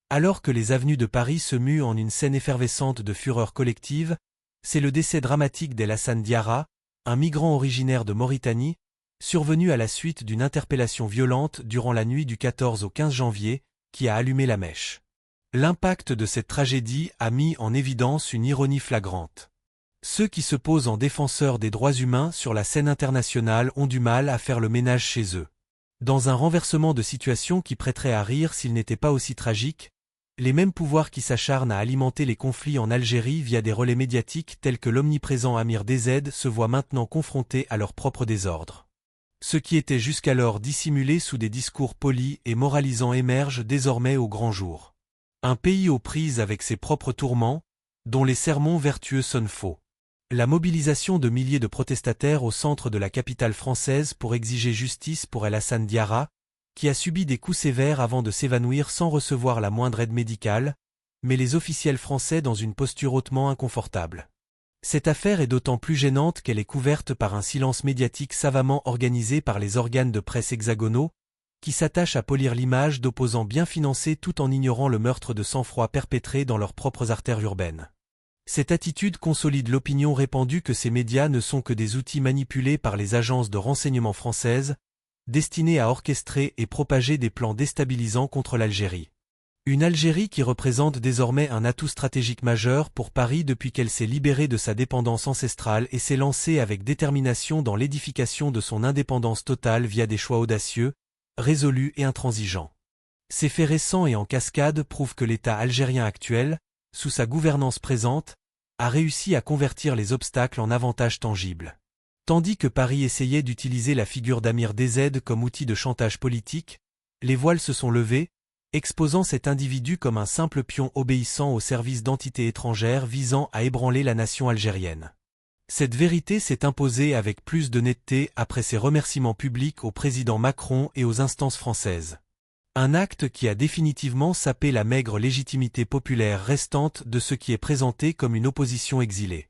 Alors que les avenues de Paris se muent en une scène effervescente de fureur collective, c'est le décès dramatique d'El Hassan Diarra, un migrant originaire de Mauritanie, survenu à la suite d'une interpellation violente durant la nuit du 14 au 15 janvier, qui a allumé la mèche. L'impact de cette tragédie a mis en évidence une ironie flagrante. Ceux qui se posent en défenseurs des droits humains sur la scène internationale ont du mal à faire le ménage chez eux. Dans un renversement de situation qui prêterait à rire s'il n'était pas aussi tragique, les mêmes pouvoirs qui s'acharnent à alimenter les conflits en Algérie via des relais médiatiques tels que l'omniprésent Amir DZ se voient maintenant confrontés à leur propre désordre. Ce qui était jusqu'alors dissimulé sous des discours polis et moralisants émerge désormais au grand jour. Un pays aux prises avec ses propres tourments, dont les sermons vertueux sonnent faux. La mobilisation de milliers de protestataires au centre de la capitale française pour exiger justice pour El Hassan Diarra, qui a subi des coups sévères avant de s'évanouir sans recevoir la moindre aide médicale, met les officiels français dans une posture hautement inconfortable. Cette affaire est d'autant plus gênante qu'elle est couverte par un silence médiatique savamment organisé par les organes de presse hexagonaux, qui s'attachent à polir l'image d'opposants bien financés tout en ignorant le meurtre de sang-froid perpétré dans leurs propres artères urbaines. Cette attitude consolide l'opinion répandue que ces médias ne sont que des outils manipulés par les agences de renseignement françaises, destinés à orchestrer et propager des plans déstabilisants contre l'Algérie. Une Algérie qui représente désormais un atout stratégique majeur pour Paris depuis qu'elle s'est libérée de sa dépendance ancestrale et s'est lancée avec détermination dans l'édification de son indépendance totale via des choix audacieux, résolus et intransigeants. Ces faits récents et en cascade prouvent que l'État algérien actuel, sous sa gouvernance présente, a réussi à convertir les obstacles en avantages tangibles. Tandis que Paris essayait d'utiliser la figure d'Amir DZ comme outil de chantage politique, les voiles se sont levés, exposant cet individu comme un simple pion obéissant au service d'entités étrangères visant à ébranler la nation algérienne. Cette vérité s'est imposée avec plus de netteté après ses remerciements publics au président Macron et aux instances françaises. Un acte qui a définitivement sapé la maigre légitimité populaire restante de ce qui est présenté comme une opposition exilée.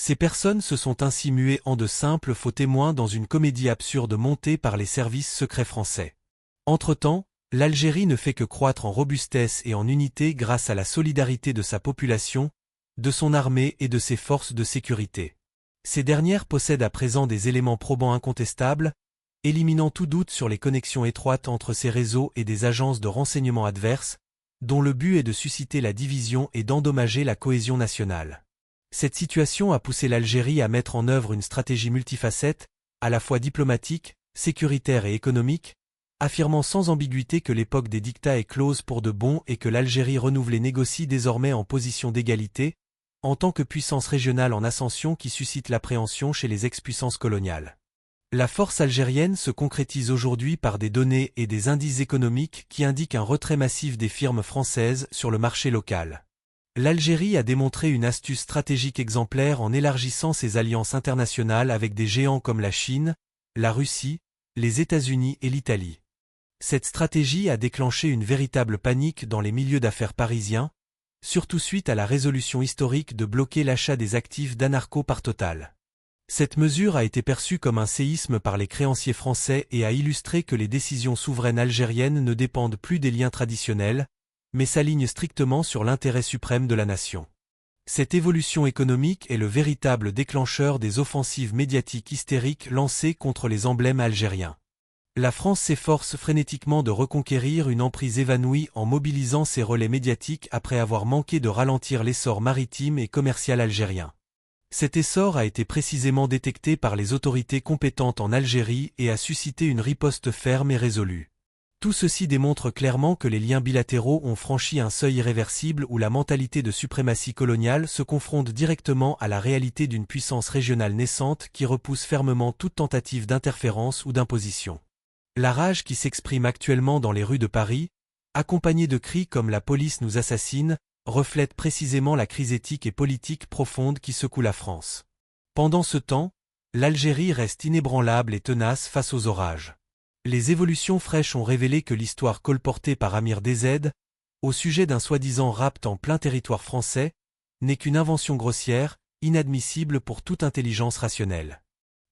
Ces personnes se sont ainsi muées en de simples faux témoins dans une comédie absurde montée par les services secrets français. Entre-temps, l'Algérie ne fait que croître en robustesse et en unité grâce à la solidarité de sa population, de son armée et de ses forces de sécurité. Ces dernières possèdent à présent des éléments probants incontestables, éliminant tout doute sur les connexions étroites entre ces réseaux et des agences de renseignement adverses, dont le but est de susciter la division et d'endommager la cohésion nationale. Cette situation a poussé l'Algérie à mettre en œuvre une stratégie multifacette, à la fois diplomatique, sécuritaire et économique, affirmant sans ambiguïté que l'époque des dictats est close pour de bon et que l'Algérie renouvelée négocie désormais en position d'égalité, en tant que puissance régionale en ascension qui suscite l'appréhension chez les ex-puissances coloniales. La force algérienne se concrétise aujourd'hui par des données et des indices économiques qui indiquent un retrait massif des firmes françaises sur le marché local. L'Algérie a démontré une astuce stratégique exemplaire en élargissant ses alliances internationales avec des géants comme la Chine, la Russie, les États-Unis et l'Italie. Cette stratégie a déclenché une véritable panique dans les milieux d'affaires parisiens, surtout suite à la résolution historique de bloquer l'achat des actifs d'Anarco par Total. Cette mesure a été perçue comme un séisme par les créanciers français et a illustré que les décisions souveraines algériennes ne dépendent plus des liens traditionnels, mais s'alignent strictement sur l'intérêt suprême de la nation. Cette évolution économique est le véritable déclencheur des offensives médiatiques hystériques lancées contre les emblèmes algériens. La France s'efforce frénétiquement de reconquérir une emprise évanouie en mobilisant ses relais médiatiques après avoir manqué de ralentir l'essor maritime et commercial algérien. Cet essor a été précisément détecté par les autorités compétentes en Algérie et a suscité une riposte ferme et résolue. Tout ceci démontre clairement que les liens bilatéraux ont franchi un seuil irréversible où la mentalité de suprématie coloniale se confronte directement à la réalité d'une puissance régionale naissante qui repousse fermement toute tentative d'interférence ou d'imposition. La rage qui s'exprime actuellement dans les rues de Paris, accompagnée de cris comme « la police nous assassine », reflète précisément la crise éthique et politique profonde qui secoue la France. Pendant ce temps, l'Algérie reste inébranlable et tenace face aux orages. Les évolutions fraîches ont révélé que l'histoire colportée par Amir DZ, au sujet d'un soi-disant rapt en plein territoire français, n'est qu'une invention grossière, inadmissible pour toute intelligence rationnelle.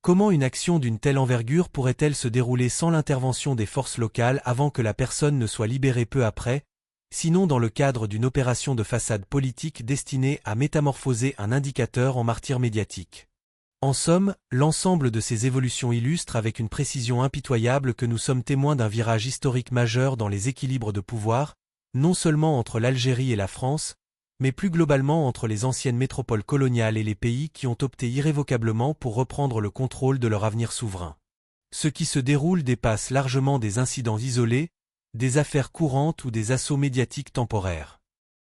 Comment une action d'une telle envergure pourrait-elle se dérouler sans l'intervention des forces locales avant que la personne ne soit libérée peu après, sinon dans le cadre d'une opération de façade politique destinée à métamorphoser un indicateur en martyr médiatique. En somme, l'ensemble de ces évolutions illustre avec une précision impitoyable que nous sommes témoins d'un virage historique majeur dans les équilibres de pouvoir, non seulement entre l'Algérie et la France, mais plus globalement entre les anciennes métropoles coloniales et les pays qui ont opté irrévocablement pour reprendre le contrôle de leur avenir souverain. Ce qui se déroule dépasse largement des incidents isolés, des affaires courantes ou des assauts médiatiques temporaires.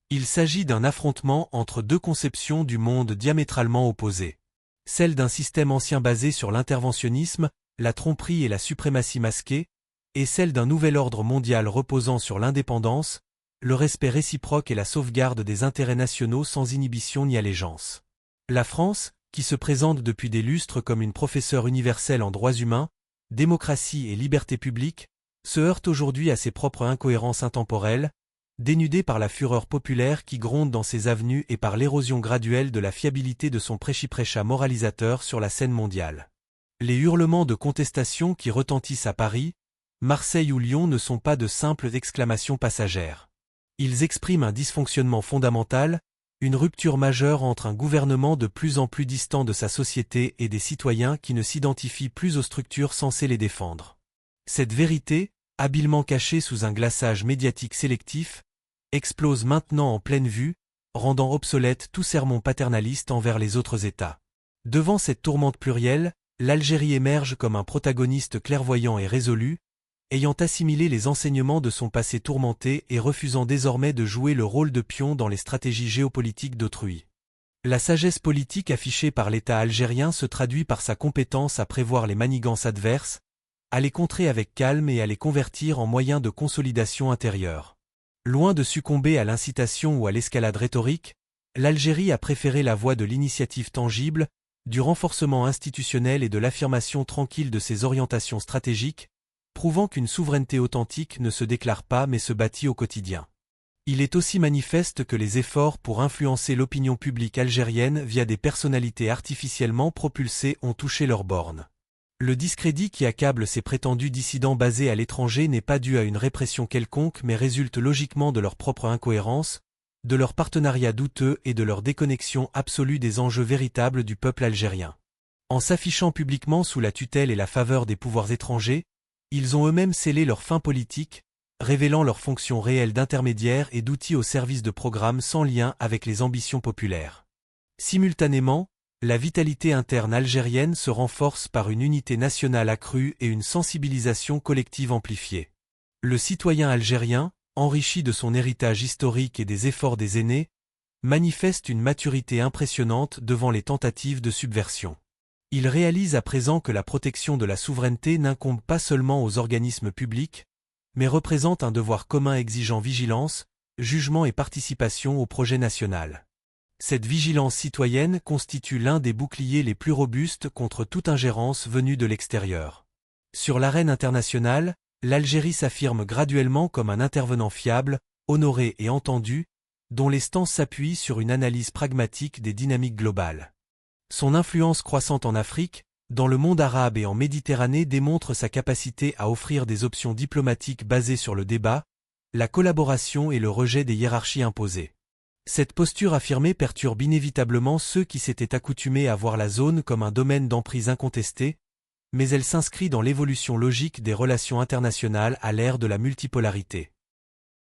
Il s'agit d'un affrontement entre deux conceptions du monde diamétralement opposées. Celle d'un système ancien basé sur l'interventionnisme, la tromperie et la suprématie masquée, et celle d'un nouvel ordre mondial reposant sur l'indépendance, le respect réciproque et la sauvegarde des intérêts nationaux sans inhibition ni allégeance. La France, qui se présente depuis des lustres comme une professeure universelle en droits humains, démocratie et liberté publique, se heurte aujourd'hui à ses propres incohérences intemporelles, dénudée par la fureur populaire qui gronde dans ses avenues et par l'érosion graduelle de la fiabilité de son prêchi-prêcha moralisateur sur la scène mondiale. Les hurlements de contestation qui retentissent à Paris, Marseille ou Lyon ne sont pas de simples exclamations passagères. Ils expriment un dysfonctionnement fondamental, une rupture majeure entre un gouvernement de plus en plus distant de sa société et des citoyens qui ne s'identifient plus aux structures censées les défendre. Cette vérité, habilement cachée sous un glaçage médiatique sélectif, explose maintenant en pleine vue, rendant obsolète tout sermon paternaliste envers les autres États. Devant cette tourmente plurielle, l'Algérie émerge comme un protagoniste clairvoyant et résolu, ayant assimilé les enseignements de son passé tourmenté et refusant désormais de jouer le rôle de pion dans les stratégies géopolitiques d'autrui. La sagesse politique affichée par l'État algérien se traduit par sa compétence à prévoir les manigances adverses, à les contrer avec calme et à les convertir en moyens de consolidation intérieure. Loin de succomber à l'incitation ou à l'escalade rhétorique, l'Algérie a préféré la voie de l'initiative tangible, du renforcement institutionnel et de l'affirmation tranquille de ses orientations stratégiques, prouvant qu'une souveraineté authentique ne se déclare pas mais se bâtit au quotidien. Il est aussi manifeste que les efforts pour influencer l'opinion publique algérienne via des personnalités artificiellement propulsées ont touché leurs bornes. Le discrédit qui accable ces prétendus dissidents basés à l'étranger n'est pas dû à une répression quelconque mais résulte logiquement de leur propre incohérence, de leur partenariat douteux et de leur déconnexion absolue des enjeux véritables du peuple algérien. En s'affichant publiquement sous la tutelle et la faveur des pouvoirs étrangers, ils ont eux-mêmes scellé leur fin politique, révélant leur fonction réelle d'intermédiaire et d'outil au service de programmes sans lien avec les ambitions populaires. Simultanément, la vitalité interne algérienne se renforce par une unité nationale accrue et une sensibilisation collective amplifiée. Le citoyen algérien, enrichi de son héritage historique et des efforts des aînés, manifeste une maturité impressionnante devant les tentatives de subversion. Il réalise à présent que la protection de la souveraineté n'incombe pas seulement aux organismes publics, mais représente un devoir commun exigeant vigilance, jugement et participation au projet national. Cette vigilance citoyenne constitue l'un des boucliers les plus robustes contre toute ingérence venue de l'extérieur. Sur l'arène internationale, l'Algérie s'affirme graduellement comme un intervenant fiable, honoré et entendu, dont les stances s'appuient sur une analyse pragmatique des dynamiques globales. Son influence croissante en Afrique, dans le monde arabe et en Méditerranée démontre sa capacité à offrir des options diplomatiques basées sur le débat, la collaboration et le rejet des hiérarchies imposées. Cette posture affirmée perturbe inévitablement ceux qui s'étaient accoutumés à voir la zone comme un domaine d'emprise incontesté, mais elle s'inscrit dans l'évolution logique des relations internationales à l'ère de la multipolarité.